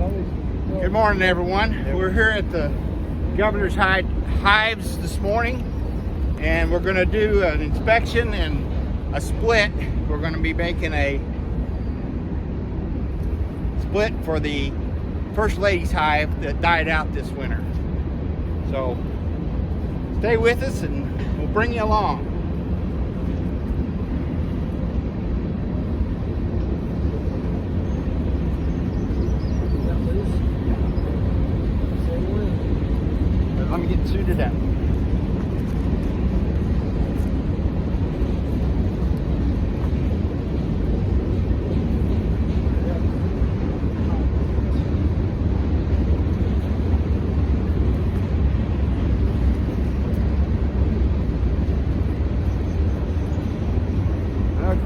Good morning, everyone. We're here at the Governor's Hives this morning, and we're going to do an inspection and a split. We're going to be making a split for the First Lady's hive that died out this winter. So stay with us and we'll bring you along. Let me get suited up.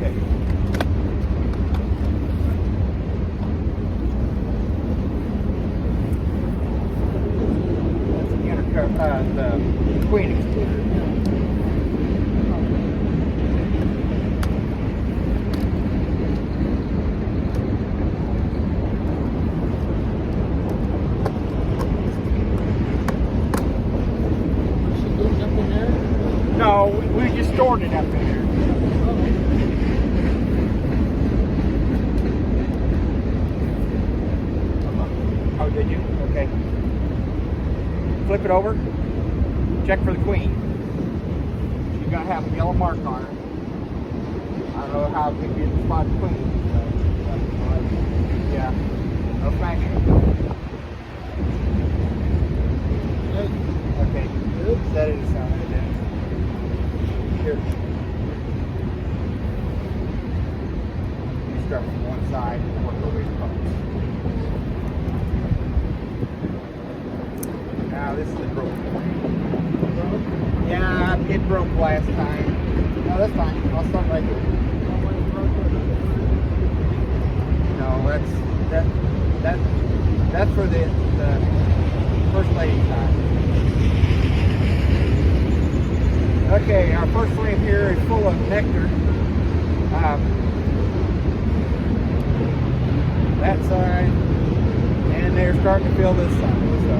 Okay. The queen excluder. No, we just stored it up in there. Oh, did you? Okay. Flip it over. Check for the queen. She's gonna have a yellow mark on her. I don't know how big you spot the queen. Yeah. No fracture. Okay. Set it aside then. Here. You start from one side and work over your post. Now this is the broken one. Yeah, it broke last time. No, that's fine. I'll start right here. No, that's for the First Lady's hive. Okay, our first frame here is full of nectar. That side, and they're starting to fill this side. So.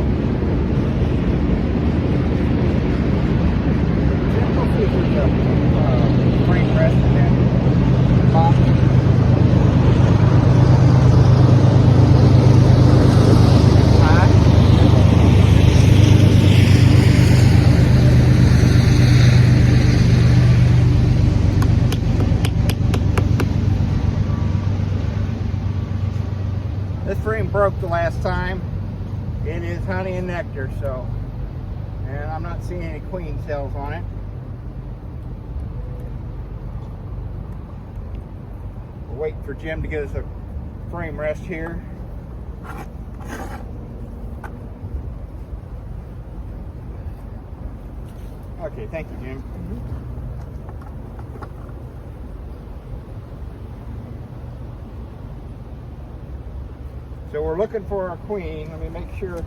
Frame rest and then top. This frame broke the last time. It is honey and nectar, so, and I'm not seeing any queen cells on it. Waiting for Jim to get us a frame rest here. Okay, thank you, Jim. So we're looking for our queen. Let me make sure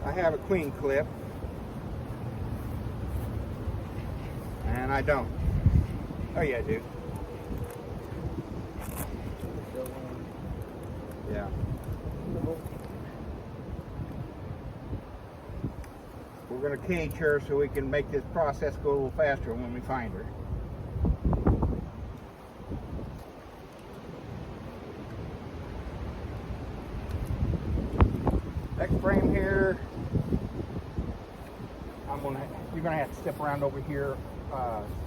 I have a queen clip. And I don't. Oh yeah, I do. Yeah. We're going to cage her so we can make this process go a little faster when we find her. Next frame here, you're going to have to step around over here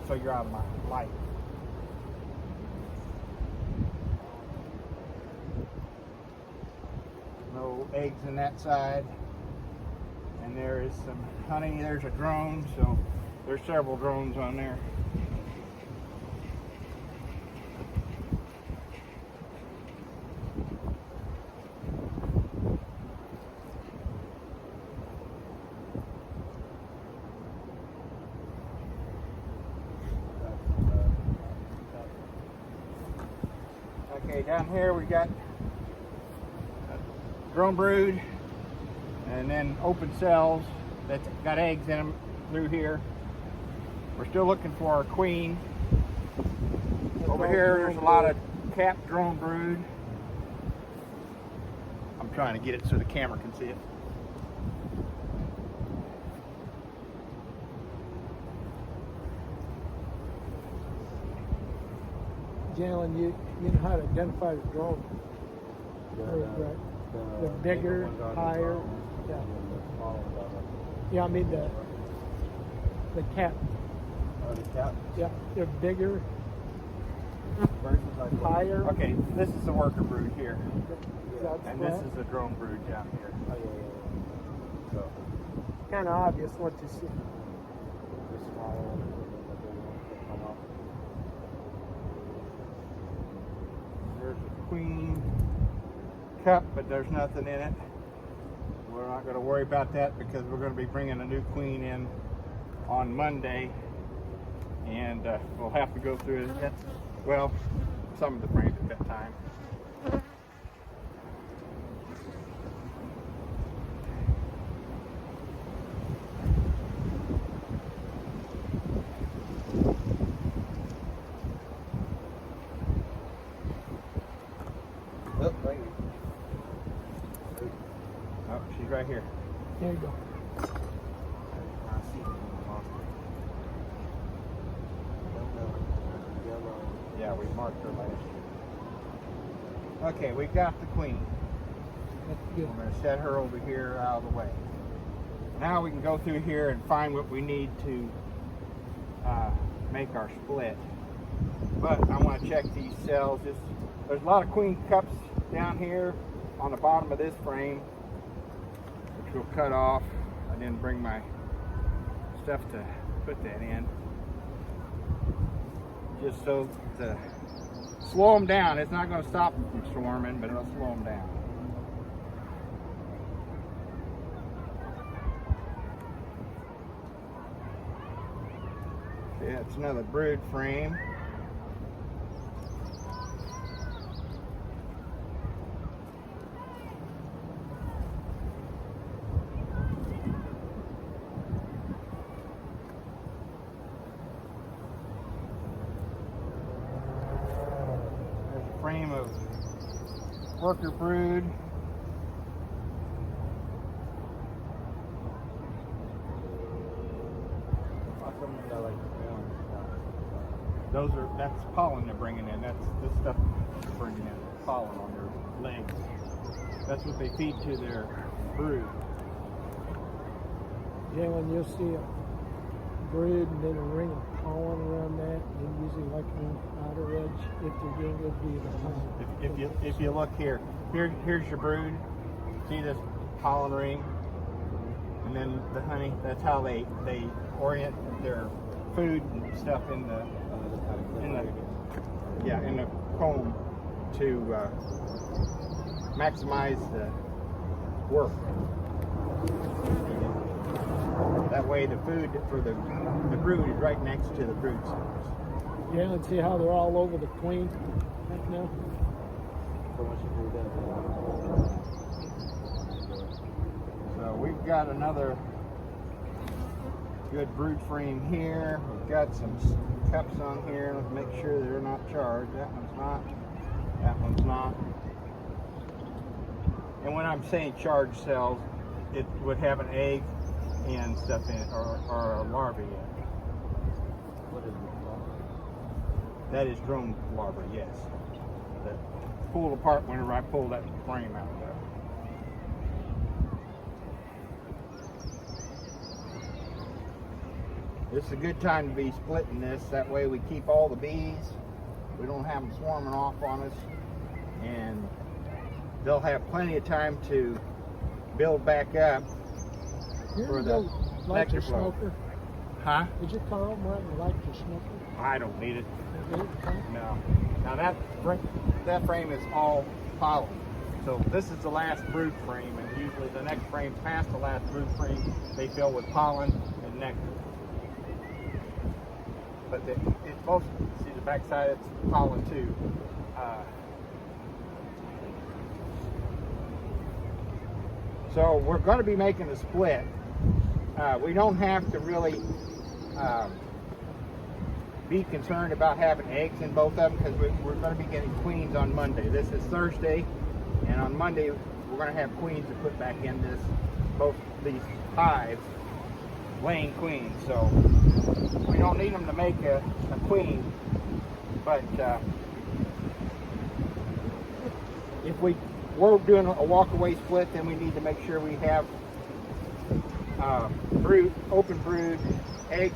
so you're out of my light. No eggs in that side, and there is some honey. There's a drone, so there's several drones on there. Okay, down here we got drone brood, and then open cells that's got eggs in them through here. We're still looking for our queen. Over here there's a lot of capped drone brood. I'm trying to get it so the camera can see it. Jalen, you know how to identify the drone. The bigger, higher. Yeah. Yeah, I mean the cap. Oh, the cap? Yeah, they're bigger, higher. Okay, this is the worker brood here. That's And this is the drone brood down here. So kind of obvious what you see. there's a queen cup, but there's nothing in it. We're not going to worry about that because we're going to be bringing a new queen in on Monday, and we'll have to go through it. Well, some of the frames at that time. Oh, right here. Oh, she's right here. There you go. Yeah, we marked her last year. Okay, we got the queen. That's good. I'm going to set her over here out of the way. Now we can go through here and find what we need to make our split. But I want to check these cells. There's a lot of queen cups down here on the bottom of this frame, which we'll cut off. I didn't bring my stuff to put that in. Just so to slow them down. It's not going to stop them from swarming, but it'll slow them down. Yeah, it's another brood frame. Frame of worker brood. That's pollen they're bringing in. That's this stuff they're bringing in, pollen on their legs. That's what they feed to their brood. Jalen, you'll see a brood and then a ring of pollen around that, and then usually like on the outer edge, if they're doing good, be the pollen. If you look here's your brood. See this pollen ring, and then the honey. That's how they orient their food and stuff in the comb to maximize the work. That way the food for the brood is right next to the brood cells. Yeah, and see how they're all over the queen right now? So we've got another good brood frame here. We've got some cups on here. Let's make sure they're not charged. That one's not. That one's not. And when I'm saying charged cells, it would have an egg and stuff in it, or a larvae in it. What is it? That is drone larvae, yes. That pulled apart whenever I pulled that frame out of there. This is a good time to be splitting this. That way we keep all the bees. We don't have them swarming off on us. And they'll have plenty of time to build back up for the nectar flow. Smoker. Huh? Did you call them right and light your smoker? I don't need it. Okay. No. Now that frame is all pollen. So this is the last brood frame, and usually the next frame past the last brood frame, they fill with pollen and nectar. But it's most, see the back side, it's pollen too. So we're going to be making a split. We don't have to really be concerned about having eggs in both of them because we're going to be getting queens on Monday. This is Thursday, and on Monday we're going to have queens to put back in this, both these hives, laying queens. So we don't need them to make a queen, but if we're doing a walk-away split, then we need to make sure we have open brood eggs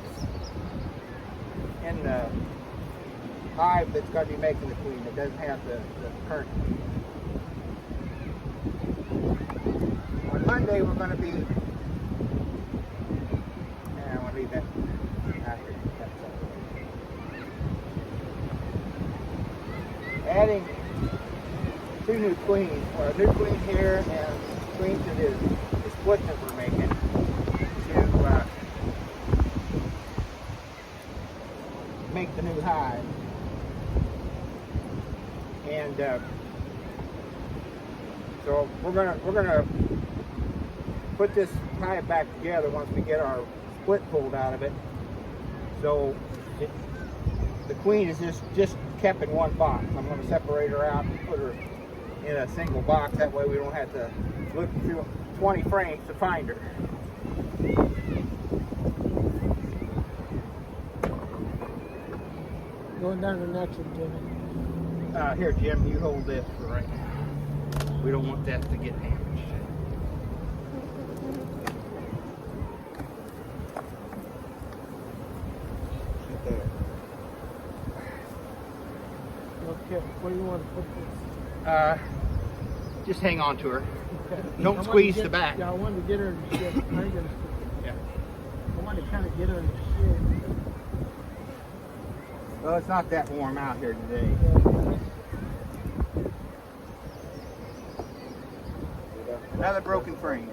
in the hive that's going to be making the queen. It doesn't have the current queen. On Monday we're going to be, and I want to leave that after. Adding 2 new queens, or a new queen here and queen to the split that we're making to make the new hive. And so we're gonna put this hive back together once we get our split pulled out of it. So the queen is just kept in one box. I'm going to separate her out and put her in a single box. That way we don't have to look through 20 frames to find her. Going down the next one, Jimmy. Here, Jim, you hold this for right now. We don't want that to get damaged. Right there. Okay, where do you want to put this? Just hang on to her. Okay. Don't squeeze the back. Yeah, I wanted to get her in the shit. Yeah. I wanted to kind of get her in the shit. Well, it's not that warm out here today. Another broken frame.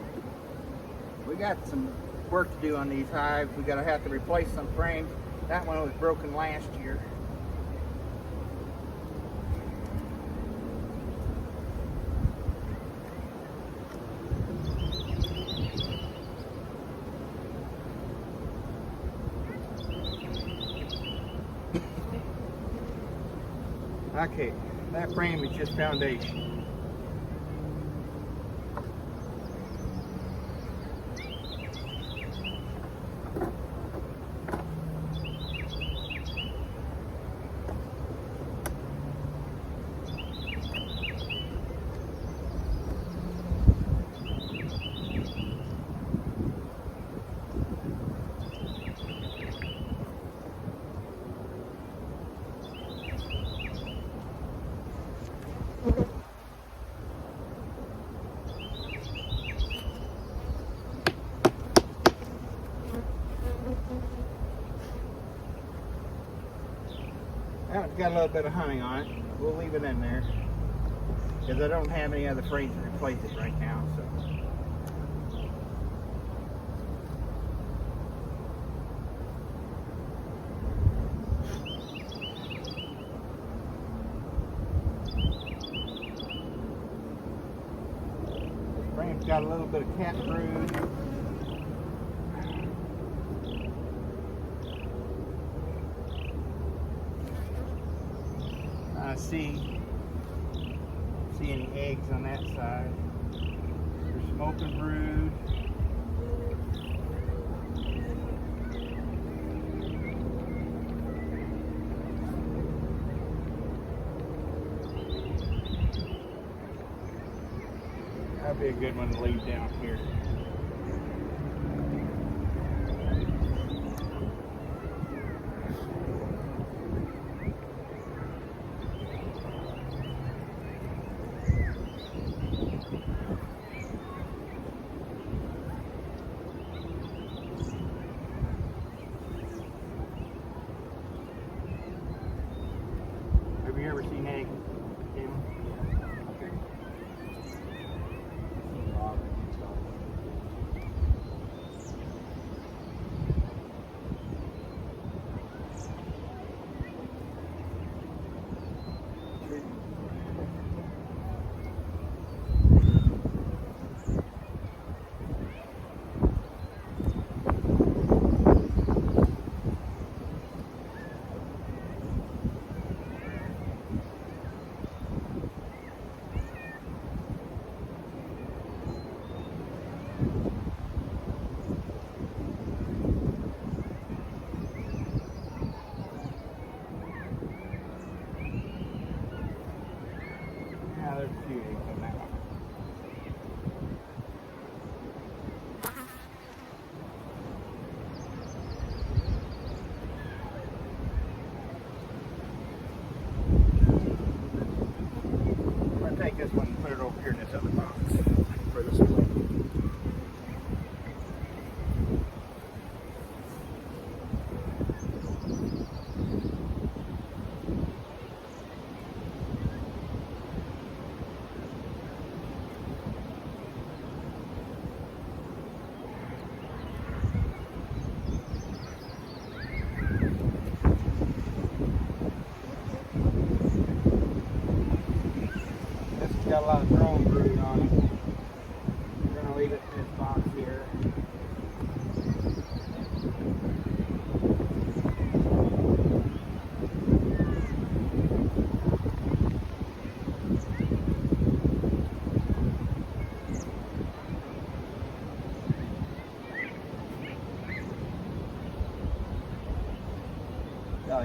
We got some work to do on these hives. We're going to have to replace some frames. That one was broken last year. Okay, that frame is just foundation. Now it's got a little bit of honey on it. We'll leave it in there because I don't have any other frames to replace it right now. So. This frame's got a little bit of cat brood. See any eggs on that side. There's smoking brood. That'd be a good one to leave down here. Have you ever seen eggs?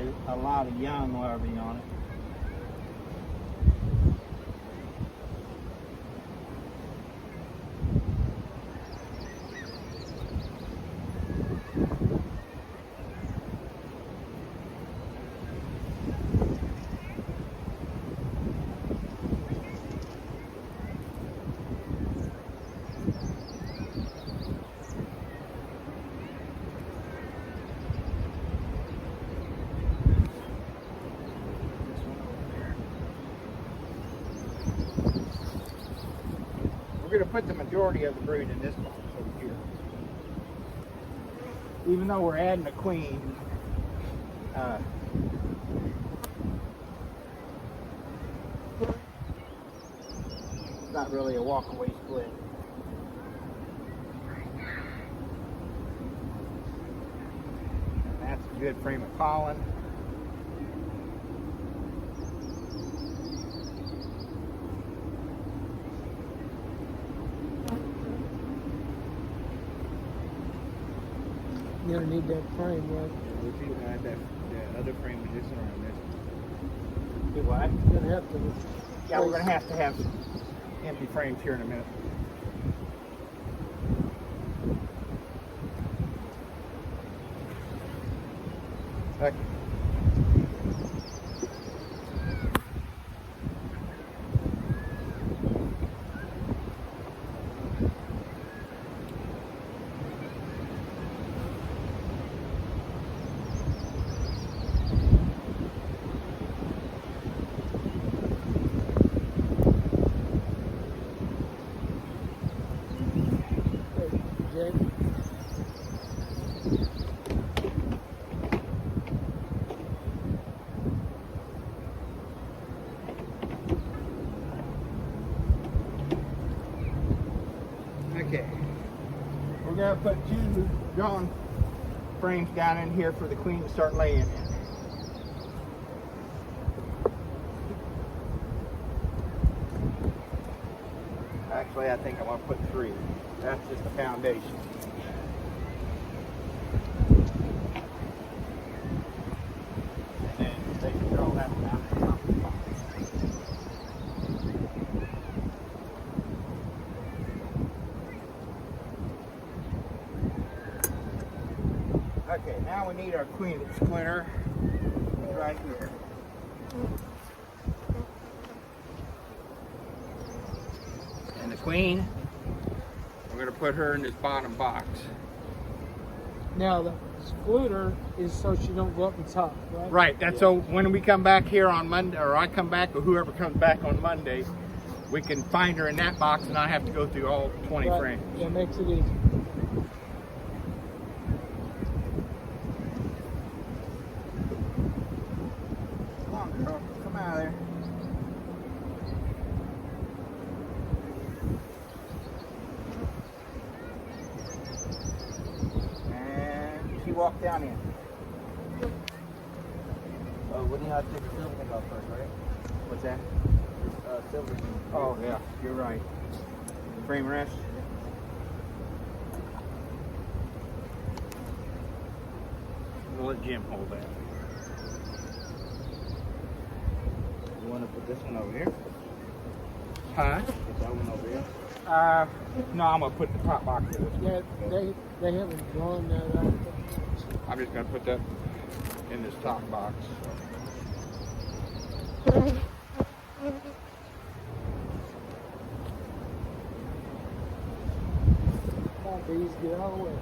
a lot of young larvae on it. We're going to put the majority of the brood in this box over here. Even though we're adding a queen, it's not really a walk-away split. And that's a good frame of pollen. You're gonna need that frame, right? We'll see if I have that other frame with this one on this. Do what? You're gonna have to. Yeah, we're going to have empty frames here in a minute. Okay. Jake. Okay. We're going to put 2 drawn frames down in here for the queen to start laying in. Actually, I think I'm going to put 3. That's just the foundation. And then they can throw that down the top of the box. Okay, now we need our queen splinter. It's right here. And the queen, we're going to put her in this bottom box. Now the splitter is so she don't go up the top, right? Right, that's so when we come back here on Monday, or I come back, or whoever comes back on Monday, we can find her in that box and not have to go through all 20 Right. frames. That makes it easy. Come on, girl, come out of there. And she walked down in. Oh, wouldn't you have to take the silver thing off first, right? What's that? Silver thing. Oh, yeah, you're right. Frame rest. We'll let Jim hold that. You want to put this one over here? Huh? Put that one over here? No, I'm gonna put the top box in this one. Yeah, they haven't drawn that out. I'm just gonna put that in this top box. Come on, bees, get out of the way.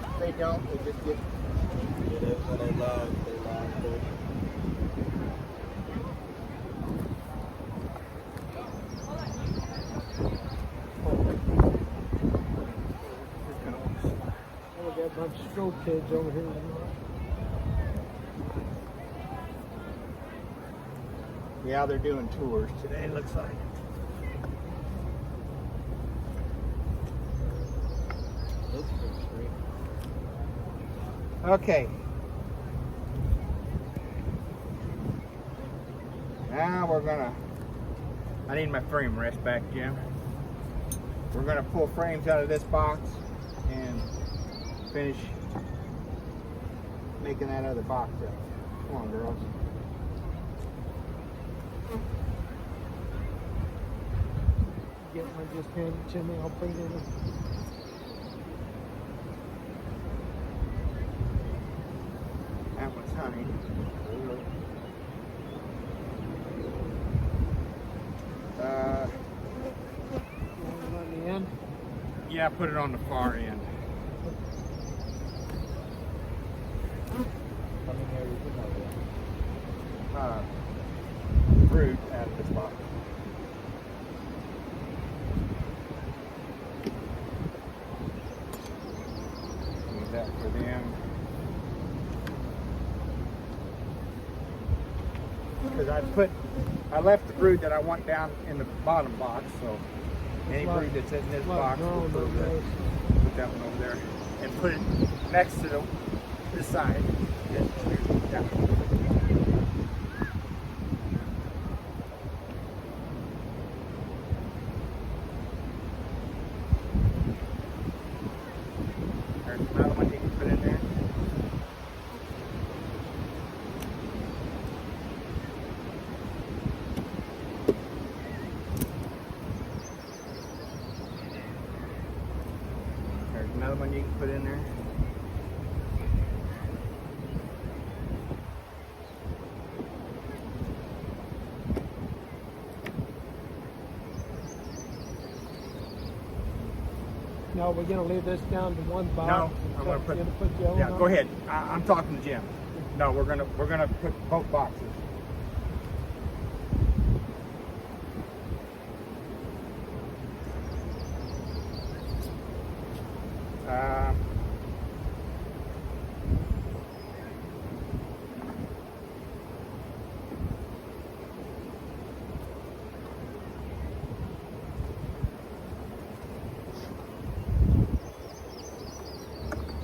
If they don't, they just get. Yeah, that's when they love. Oh, we got a bunch of stroke kids over here. Yeah, they're doing tours today, it looks like. Looks pretty straight. Okay. Now we're gonna. I need my frame rest back, Jim. We're going to pull frames out of this box and finish making that other box up. Come on, girls. Get one, just hand it to me. I'll put it in. That one's honey. On the end. Yeah, put it on the far end. How many are you putting out there? Fruit out of this box. Need that for them. Because I left the brood that I want down in the bottom box, so any brood that's in this box, we'll put that one over there and put it next to this side. Yeah. There's another one you can put in there. There's another one you can put in there. No, we're gonna leave this down to one box. No, I'm gonna put. the other Yeah, on? go ahead. I'm talking to Jim. No, we're gonna put both boxes.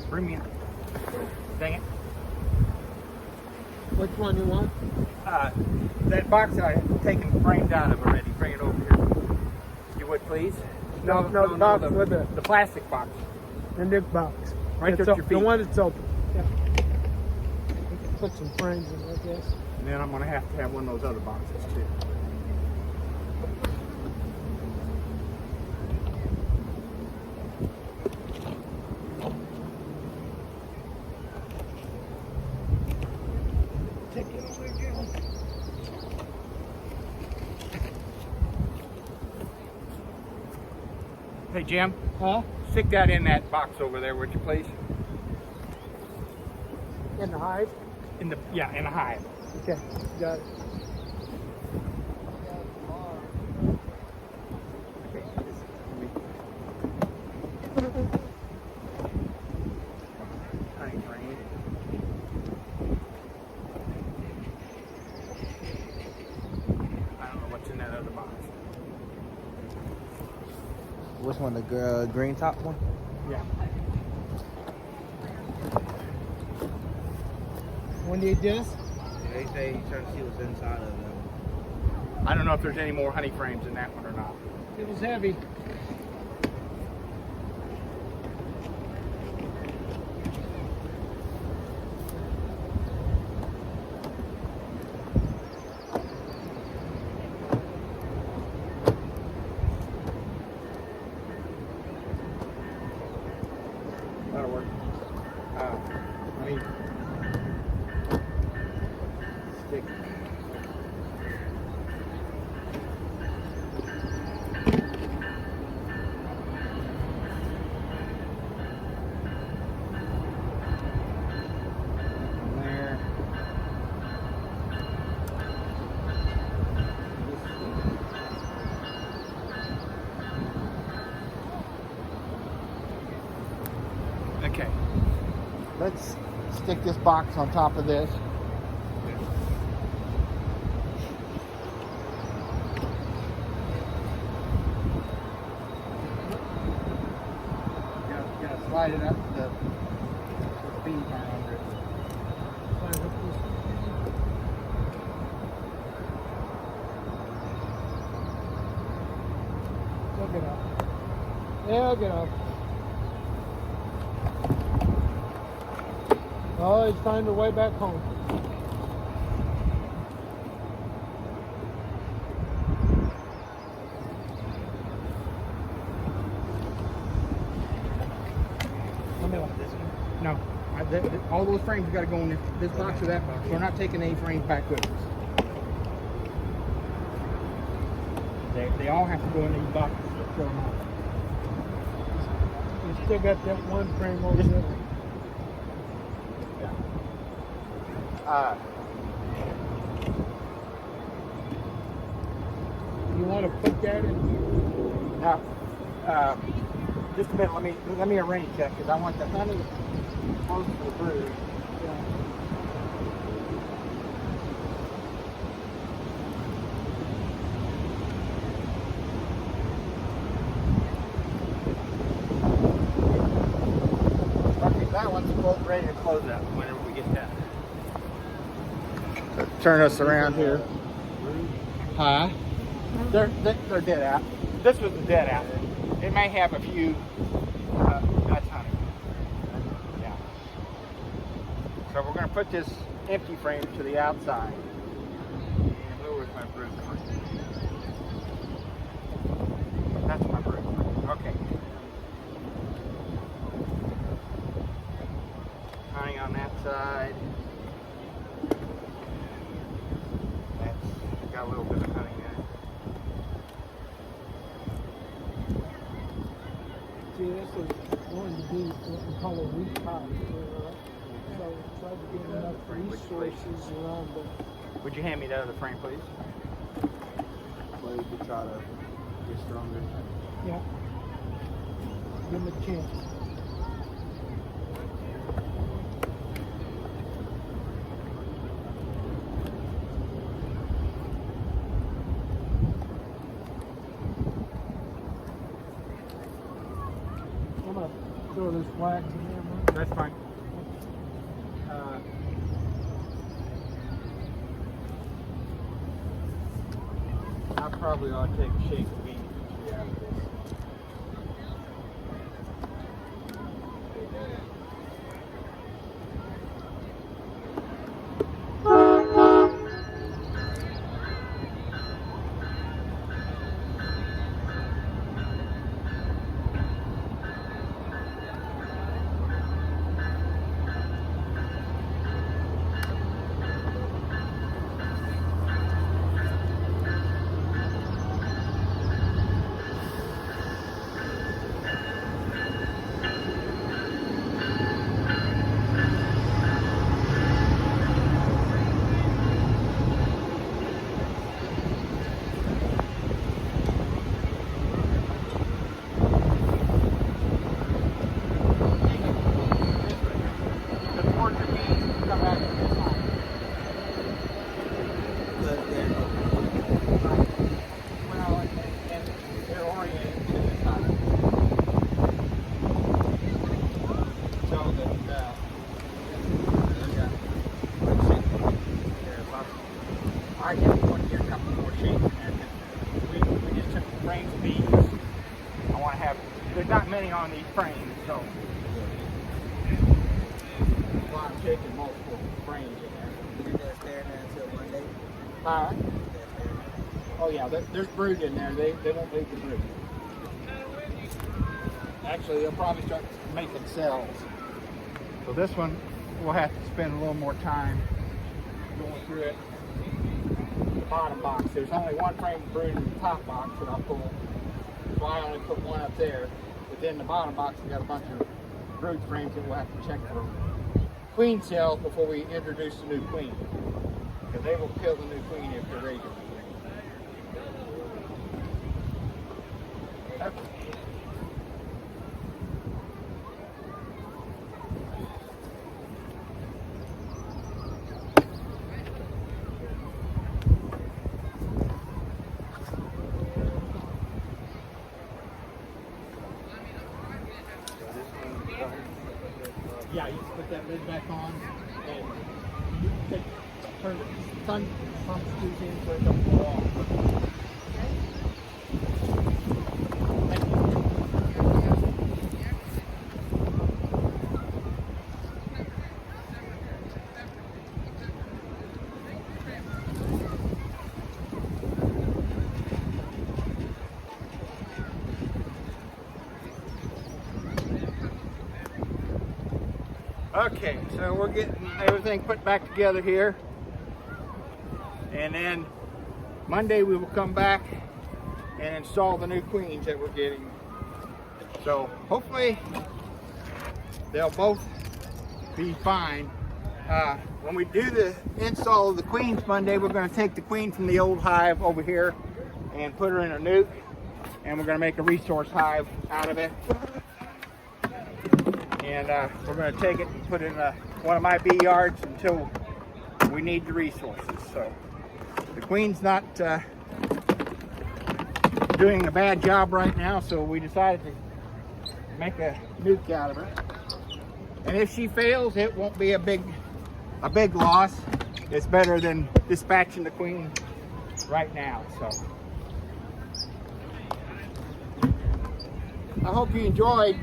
Bring me in. Dang it. Which one you want? That box I have taken frames out of already. Bring it over here. You would please? No, the box with the plastic box. the new box. Right It's there at your the feet. one that's open. Yeah. We can put some frames in there, I guess. And then I'm gonna have to have one of those other boxes too. Take it over again. Hey Jim, Huh? stick that in that box over there, would you please? In the hive? In a hive. Okay, got it. Okay. Honey frame. I don't know what's in that other box. Which one? The green top one? Yeah. We need this? They say he's trying to see what's inside of them. I don't know if there's any more honey frames in that one or not. It was heavy. That'll work. Let me stick. There. Okay. Let's stick this box on top of this. Gotta slide it up the feet down under it. Look it up. Yeah, I'll get off. Oh, he's finding a way back home. No, all those frames got to go in this box or that box. We're not taking any frames back with us. They all have to go in these boxes. You still got that one frame over there. You want to put that in? Now, just a minute. Let me arrange that because I want the honey close to the brood. Okay, that one's ready to close out whenever we get that. Turn us around here. Huh? They're dead out. This was the dead out. It may have a few. That's honey. Yeah. So we're going to put this empty frame to the outside. And where was my brood frame? That's my brood frame. Okay. Honey on that side. That's got a little bit of honey in it. See, this is going to be what we call a weak hive. So try to get enough resources around it. Would you hand me that other frame, please? So you can try to get stronger. Yeah. Give them a chance. I'm going to throw this wax in there, Mike. That's fine. I probably ought to take a shake of beans out of this. I definitely want to get a couple more shapes in there because we just took the frames of these. I want to have, there's not many on these frames, so a lot of taking multiple frames in there. You just staring there until Monday. Oh yeah, there's brood in there. They won't leave the brood. Actually, they'll probably start making cells. So this one, we'll have to spend a little more time going through it. The bottom box. There's only one frame of brood in the top box that I'll pull. So I only put one up there. But then the bottom box, we got a bunch of brood frames that we'll have to check for queen cells before we introduce the new queen. Because they will kill the new queen if they're ready to be. Yeah, you just put that lid back on and you turn the sun pump screws in so it don't fall off. Thank you. Okay, so we're getting everything put back together here. And then Monday we will come back and install the new queens that we're getting. So hopefully they'll both be fine. When we do the install of the queens Monday, we're going to take the queen from the old hive over here and put her in a nuke, and we're going to make a resource hive out of it. And we're going to take it and put it in one of my bee yards until we need the resources. So the queen's not doing a bad job right now, so we decided to make a nuke out of her. And if she fails, it won't be a big loss. It's better than dispatching the queen right now. So I hope you enjoyed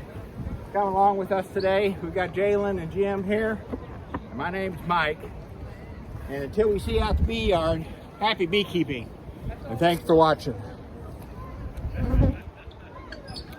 coming along with us today. We've got Jalen and Jim here. And my name's Mike. And until we see you out the bee yard, happy beekeeping. And thanks for watching.